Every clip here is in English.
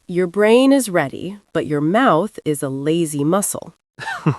Your brain is ready, but your mouth is a lazy muscle.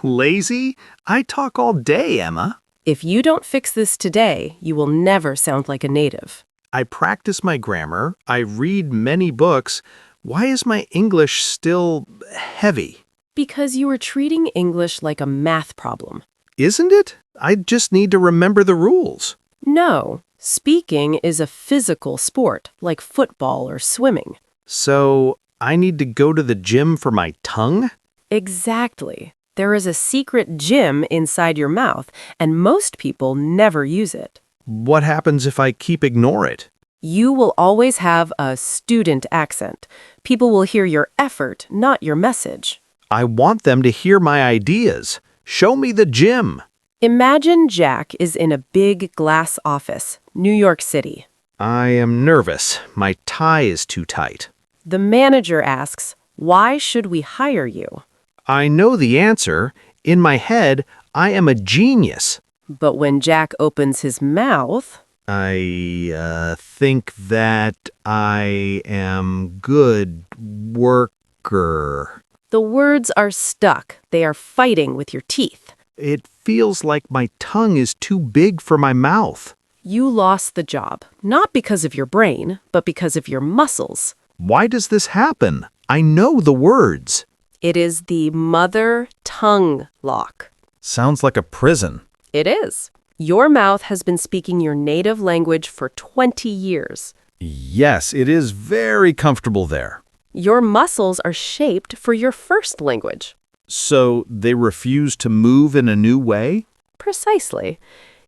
Lazy? I talk all day, Emma. If you don't fix this today, you will never sound like a native. I practice my grammar. I read many books. Why is my English still heavy? Because you are treating English like a math problem. Isn't it? I just need to remember the rules. No, speaking is a physical sport, like football or swimming. So, I need to go to the gym for my tongue? Exactly. There is a secret gym inside your mouth, and most people never use it. What happens if I keep ignore it? You will always have a student accent. People will hear your effort, not your message. I want them to hear my ideas. Show me the gym. Imagine Jack is in a big glass office, New York City. I am nervous. My tie is too tight. The manager asks, "Why should we hire you?" I know the answer. In my head, I am a genius. But when Jack opens his mouth, I think that I am good worker. the words are stuck. They are fighting with your teeth. It feels like my tongue is too big for my mouth. You lost the job, not because of your brain, but because of your muscles. Why does this happen? I know the words. It is the mother-tongue lock. Sounds like a prison. It is. Your mouth has been speaking your native language for 20 years. Yes, it is very comfortable there. Your muscles are shaped for your first language. So they refuse to move in a new way? Precisely.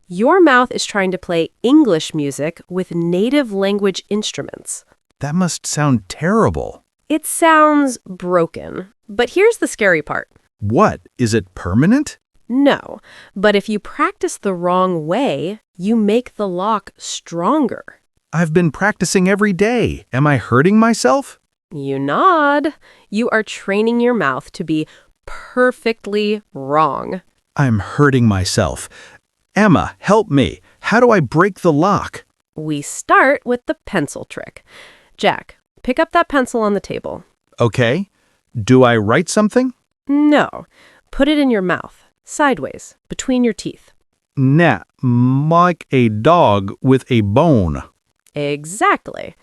Your mouth is trying to play English music with native language instruments. That must sound terrible. It sounds broken, but here's the scary part. What? Is it permanent? No, but if you practice the wrong way, you make the lock stronger. I've been practicing every day. Am I hurting myself? You nod. You are training your mouth to be perfectly wrong. I'm hurting myself. Emma, help me. How do I break the lock? We start with the pencil trick. Jack, pick up that pencil on the table. Okay. Do I write something? No, put it in your mouth, sideways, between your teeth. Nah, like a dog with a bone. Exactly.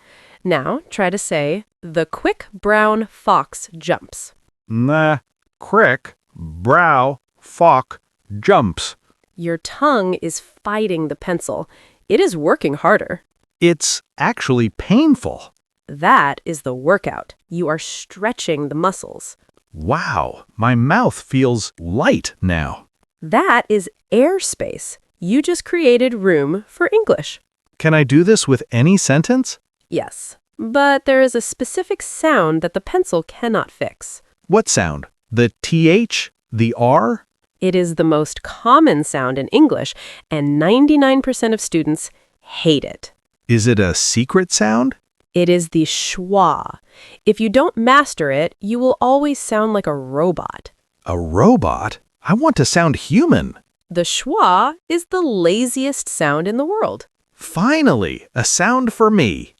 Now try to say, "The quick brown fox jumps." Nah, crick, brow, fock, jumps. Your tongue is fighting the pencil. It is working harder. It's actually painful. That is the workout. You are stretching the muscles. Wow, my mouth feels light now. That is airspace. You just created room for English. Can I do this with any sentence? Yes, but there is a specific sound that the pencil cannot fix. What sound? The TH? The R? It is the most common sound in English, and 99% of students hate it. Is it a secret sound? It is the schwa. If you don't master it, you will always sound like a robot. A robot? I want to sound human. The schwa is the laziest sound in the world. Finally, a sound for me.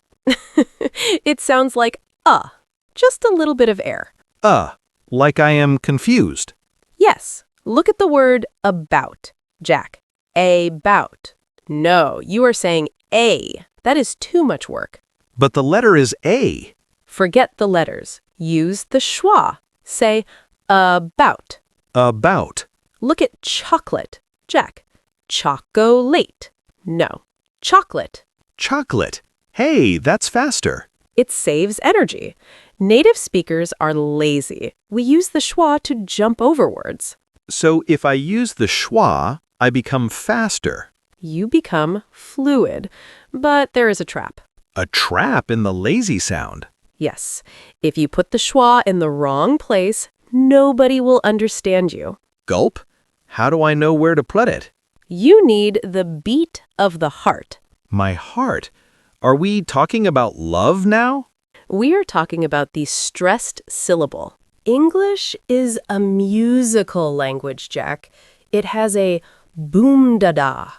It sounds like just a little bit of air. Like I am confused. Yes, look at the word about. Jack, about. No, you are saying a. That is too much work. But the letter is A. Forget the letters. Use the schwa. Say about. About. Look at chocolate. Jack, chocolate. No, chocolate. Chocolate. Hey, that's faster. It saves energy. Native speakers are lazy. We use the schwa to jump over words. So if I use the schwa, I become faster. You become fluid. But there is a trap. A trap in the lazy sound. Yes, if you put the schwa in the wrong place, nobody will understand you. Gulp? How do I know where to put it? You need the beat of the heart. My heart? Are we talking about love now? We are talking about the stressed syllable. English is a musical language, Jack. It has a boom-da-da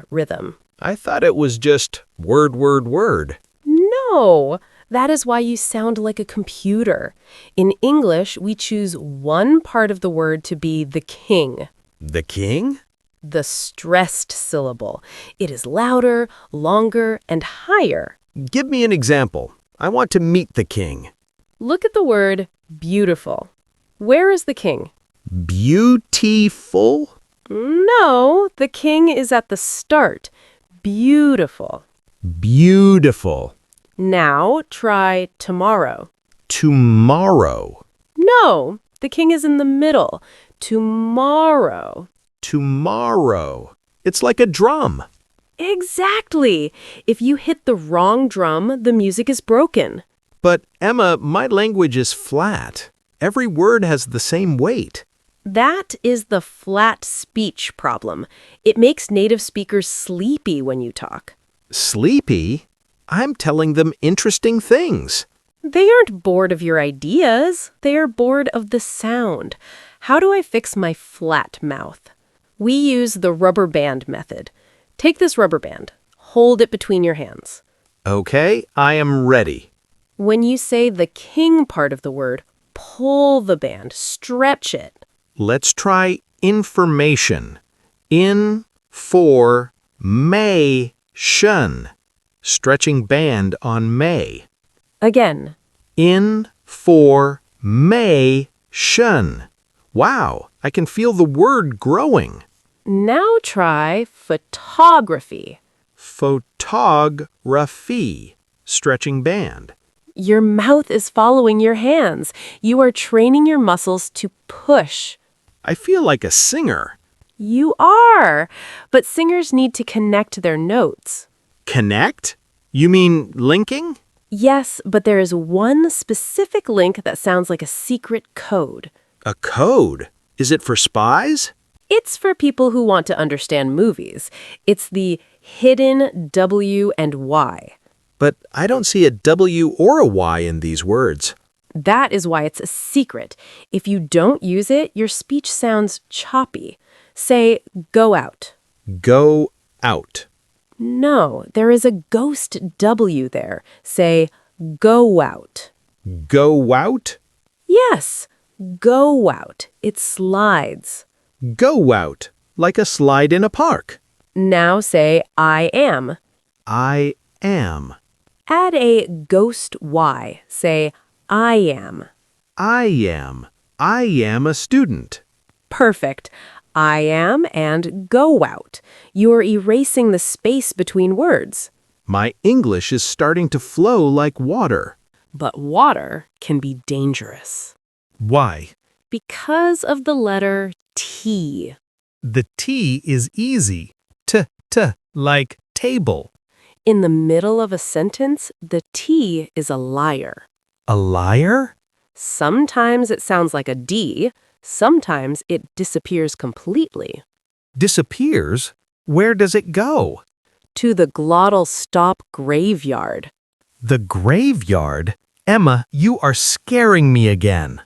rhythm. I thought it was just word, word, word. No, That is why you sound like a computer. In English, we choose one part of the word to be the king, The king? the stressed syllable. It is louder, longer, and higher. Give me an example. I want to meet the king. Look at the word beautiful. Where is the king? Beautiful? No, the king is at the start. Beautiful. Beautiful. Now try tomorrow. Tomorrow. No, the king is in the middle. Tomorrow. Tomorrow. It's like a drum. Exactly. If you hit the wrong drum, the music is broken. But, Emma, my language is flat. Every word has the same weight. That is the flat speech problem. It makes native speakers sleepy when you talk. Sleepy? I'm telling them interesting things. They aren't bored of your ideas. They are bored of the sound. How do I fix my flat mouth? We use the rubber band method. Take this rubber band. Hold it between your hands. Okay, I am ready. When you say the king part of the word, pull the band, stretch it. Let's try information. In, for, may, shun. Stretching band on may. Again. In, for, may, shun. Wow, I can feel the word growing. Now try photography. Photography. Stretching band. Your mouth is following your hands. You are training your muscles to push. I feel like a singer. You are, but singers need to connect their notes. Connect? You mean linking? Yes, but there is one specific link that sounds like a secret code. A code? Is it for spies? It's for people who want to understand movies. It's the hidden W and Y. But I don't see a W or a Y in these words. That is why it's a secret. If you don't use it, your speech sounds choppy. Say, go out. Go out. No, there is a ghost W there. Say, go out. Go out? Yes, go out. It slides. Go out. Like a slide in a park. Now say, I am. I am. Add a ghost Y. Say, I am. I am. I am a student. Perfect. I am and go out. You're erasing the space between words. My English is starting to flow like water. But water can be dangerous. Why? Because of the letter T. The T is easy. Like table. In the middle of a sentence, the T is a liar. A liar? Sometimes it sounds like a D. Sometimes it disappears completely. Disappears? Where does it go? To the glottal stop graveyard. The graveyard? Emma, you are scaring me again.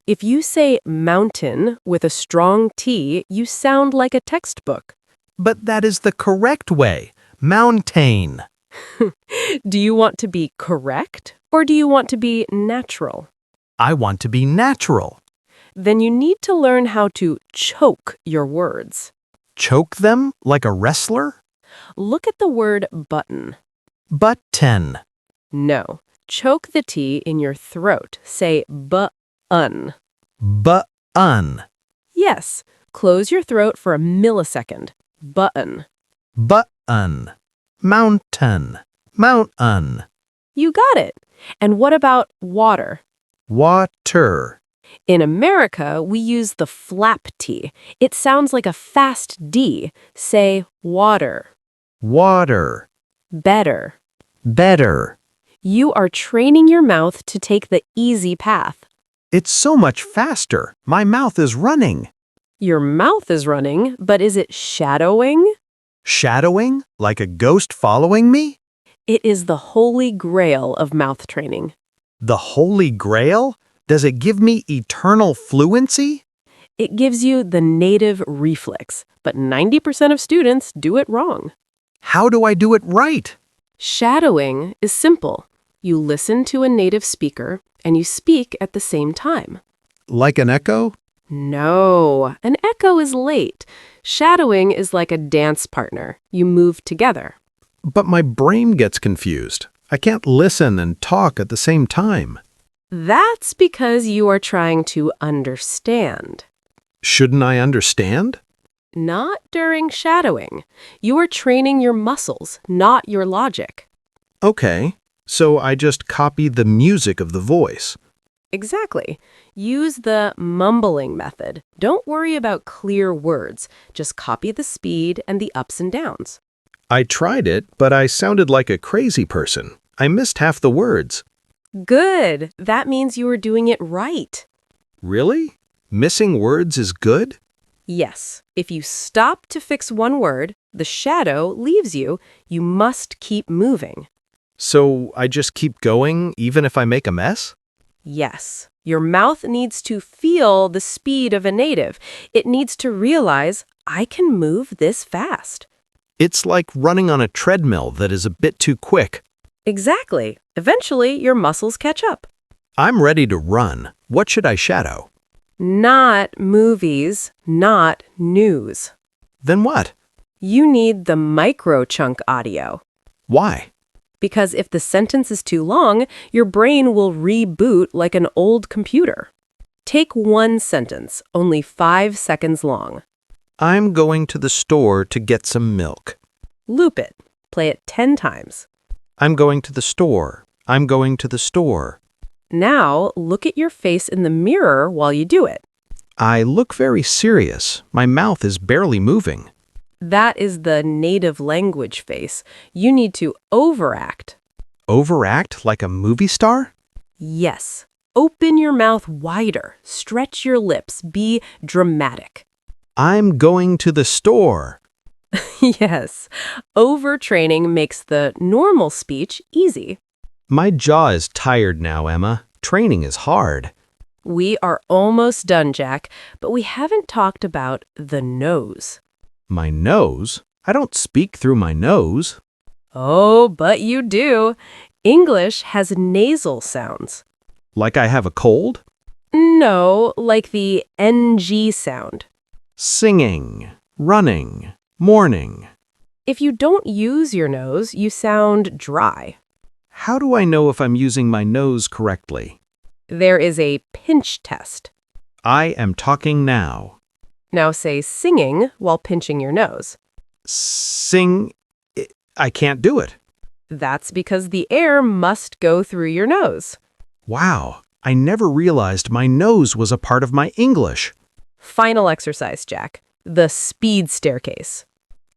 If you say mountain with a strong T, you sound like a textbook. But that is the correct way. Mountain. Do you want to be correct or do you want to be natural? I want to be natural. Then you need to learn how to choke your words. Choke them like a wrestler? Look at the word button. Button. No, choke the T in your throat. Say bu-un. Button. Yes, close your throat for a millisecond. Button. Button. Mountain. Mountain. You got it. And what about water? Water. In America, we use the flap T. It sounds like a fast D. Say water. Water. Better. Better. You are training your mouth to take the easy path. It's so much faster. My mouth is running. Your mouth is running, but is it shadowing? Shadowing? Like a ghost following me? It is the holy grail of mouth training. The Holy Grail? Does it give me eternal fluency? It gives you the native reflex, but 90% of students do it wrong. How do I do it right? Shadowing is simple. You listen to a native speaker and you speak at the same time. Like an echo? No, an echo is late. Shadowing is like a dance partner. You move together. But my brain gets confused. I can't listen and talk at the same time. That's because you are trying to understand. Shouldn't I understand? Not during shadowing. You are training your muscles, not your logic. Okay, so I just copy the music of the voice. Exactly. Use the mumbling method. Don't worry about clear words. Just copy the speed and the ups and downs. I tried it, but I sounded like a crazy person. I missed half the words. Good. That means you are doing it right. Really? Missing words is good? Yes. If you stop to fix one word, the shadow leaves you. You must keep moving. So I just keep going even if I make a mess? Yes. Your mouth needs to feel the speed of a native. It needs to realize, I can move this fast. It's like running on a treadmill that is a bit too quick. Exactly. Eventually, your muscles catch up. I'm ready to run. What should I shadow? Not movies, not news. Then what? You need the micro-chunk audio. Why? Because if the sentence is too long, your brain will reboot like an old computer. Take one sentence, only 5 seconds long. I'm going to the store to get some milk. Loop it. Play it 10 times. I'm going to the store. I'm going to the store. Now, look at your face in the mirror while you do it. I look very serious. My mouth is barely moving. That is the native language face. You need to overact. Overact like a movie star? Yes. Open your mouth wider. Stretch your lips. Be dramatic. I'm going to the store. Yes. Overtraining makes the normal speech easy. My jaw is tired now, Emma. Training is hard. We are almost done, Jack, but we haven't talked about the nose. My nose? I don't speak through my nose. Oh, but you do. English has nasal sounds. Like I have a cold? No, like the NG sound. Singing, running, morning. If you don't use your nose, you sound dry. How do I know if I'm using my nose correctly? There is a pinch test. I am talking now. Now say singing while pinching your nose. Sing. I can't do it. That's because the air must go through your nose. Wow, I never realized my nose was a part of my English. Final exercise, Jack. The speed staircase.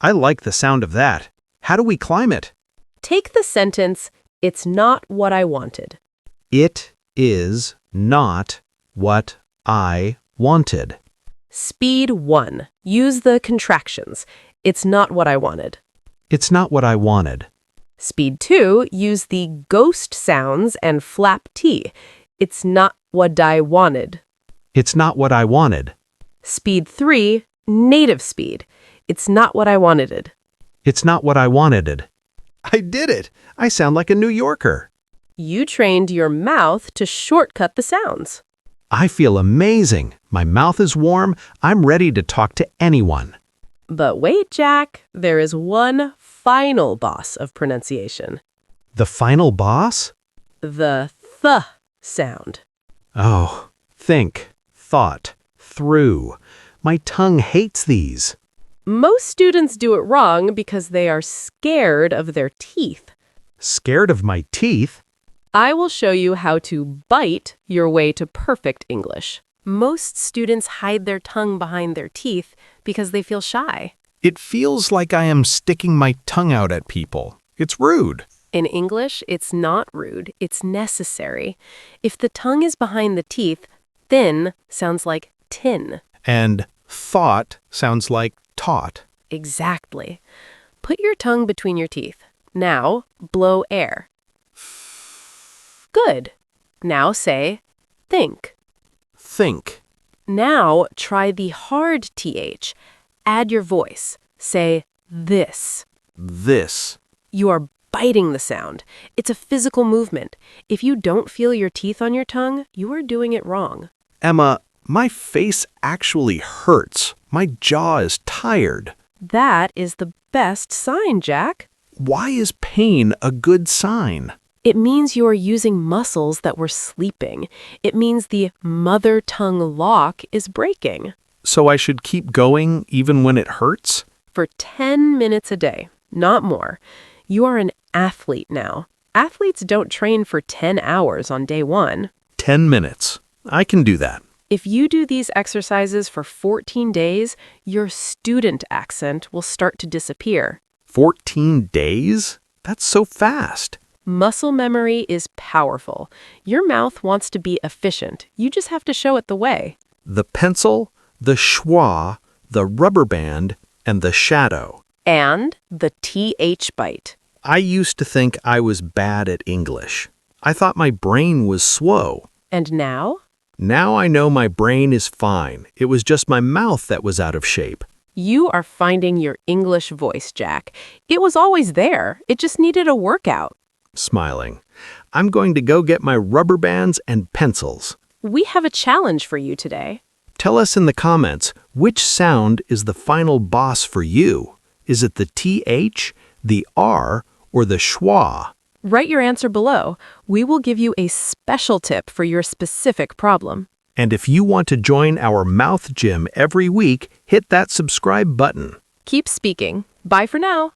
I like the sound of that. How do we climb it? Take the sentence, "It's not what I wanted." It is not what I wanted. Speed 1. Use the contractions. It's not what I wanted. It's not what I wanted. Speed 2. Use the ghost sounds and flap T. It's not what I wanted. It's not what I wanted. Speed 3. Native speed. It's not what I wanted. It's not what I wanted. I did it! I sound like a New Yorker. You trained your mouth to shortcut the sounds. I feel amazing. My mouth is warm. I'm ready to talk to anyone. But wait, Jack. There is one final boss of pronunciation. The final boss? The th sound. Oh, think, thought, through. My tongue hates these. Most students do it wrong because they are scared of their teeth. Scared of my teeth? I will show you how to bite your way to perfect English. Most students hide their tongue behind their teeth because they feel shy. It feels like I am sticking my tongue out at people. It's rude. In English, it's not rude, it's necessary. If the tongue is behind the teeth, thin sounds like tin. And thought sounds like taught. Exactly. Put your tongue between your teeth. Now, blow air. Good. Now say, think. Think. Now try the hard TH. Add your voice. Say, this. This. You are biting the sound. It's a physical movement. If you don't feel your teeth on your tongue, you are doing it wrong. Emma, my face actually hurts. My jaw is tired. That is the best sign, Jack. Why is pain a good sign? It means you are using muscles that were sleeping. It means the mother tongue lock is breaking. So I should keep going even when it hurts? For 10 minutes a day, not more. You are an athlete now. Athletes don't train for 10 hours on day one. 10 minutes. I can do that. If you do these exercises for 14 days, your student accent will start to disappear. 14 days? That's so fast. Muscle memory is powerful. Your mouth wants to be efficient. You just have to show it the way. The pencil, the schwa, the rubber band, and the shadow. And the TH bite. I used to think I was bad at English. I thought my brain was slow. And now? Now I know my brain is fine. It was just my mouth that was out of shape. You are finding your English voice, Jack. It was always there. It just needed a workout. Smiling. I'm going to go get my rubber bands and pencils. We have a challenge for you today. Tell us in the comments, which sound is the final boss for you? Is it the TH, the R, or the schwa? Write your answer below. We will give you a special tip for your specific problem. And if you want to join our mouth gym every week, hit that subscribe button. Keep speaking. Bye for now.